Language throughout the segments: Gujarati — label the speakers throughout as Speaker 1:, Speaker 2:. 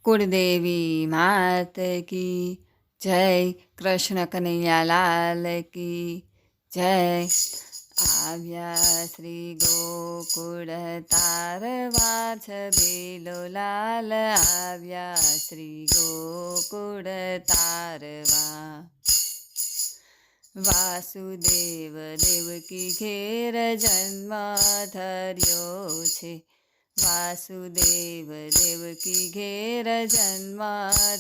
Speaker 1: कुलदेवी मात की जय, कृष्ण कन्हैया लाल की जय। આવ્યા શ્રી ગોકુળ તારવા છબીલો લાલ, આવ્યા શ્રી ગોકુળ તારવા। વાસુદેવ દેવકી ઘેર જન્મ ધર્યો છે, વાસુદેવ દેવકી ઘેર જન્મ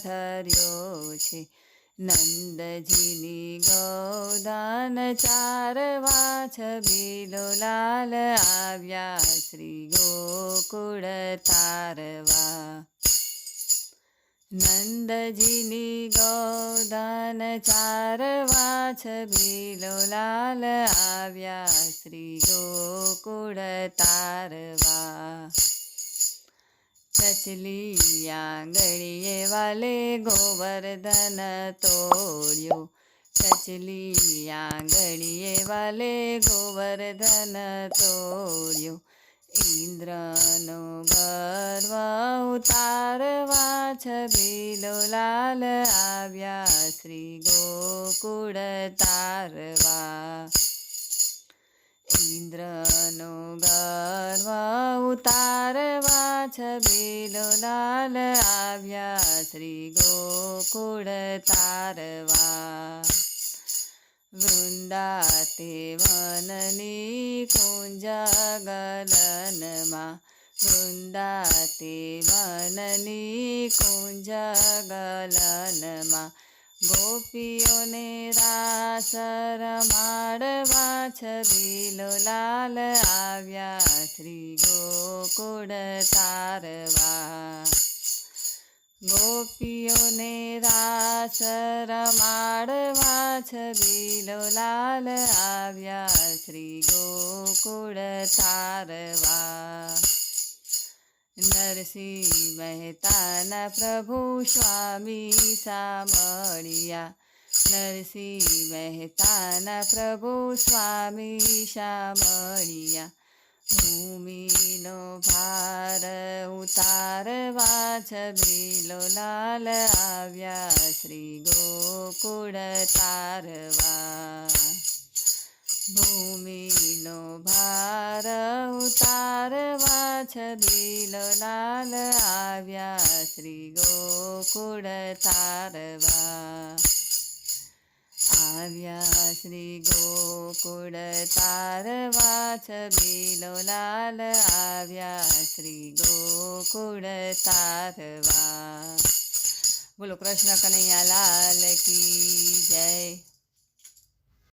Speaker 1: ધર્યો છે। નંદજીની ગોદાન ચારવા છબીલો લાલ, આવ્યા શ્રી ગોકુળ તારવા। નંદજીની ગોદાન ચારવા છબીલો લાલ, આવ્યા શ્રી ગોકુળ તારવા। ચચલી આંગળીએ વાલે ગોવર્ધન તોડ્યો, ચચલી આંગળીએ વાલે ગોવર્ધન તોડ્યો। ઇન્દ્રનો ગર્વ ઉતારવા છબીલો લાલ, આવ્યા શ્રી ગોકુળ તારવા। ઇન્દ્રનો ગર્વ ઉતારવા છબીલો લાલ, આવ્યા શ્રી ગોકુળ તારવા। વૃંદા તે વનની કુંજ ગલનમાં, વૃંદા તે વનની કુંજ ગલનમાં। ગોપીઓને રાસ રમાડવા છબીલો લાલ, આવ્યા શ્રી ગોકુળ તારવા। ગોપીઓને રાસ રમાડવા છબીલો લાલ, આવ્યા શ્રી ગોકુળ તારવા। નરસિંહ મહેતાના પ્રભુ સ્વામી સામળિયા, નરસિંહ મહેતાના પ્રભુ સ્વામી સામળિયા। ભૂમિનો ભાર ઉતારવા છબીલો લાલ, આવ્યા શ્રી ગોકુળ તારવા। ભૂમિનો ભાર ઉતારવા છબીલો લાલ, આવ્યા શ્રી ગોકુળ તારવા। આવ્યા શ્રી ગોકુળ તારવા છબીલો લાલ, આવ્યા શ્રી ગોકુળ તારવા। બોલો કૃષ્ણ કનૈયા લાલ કી જય।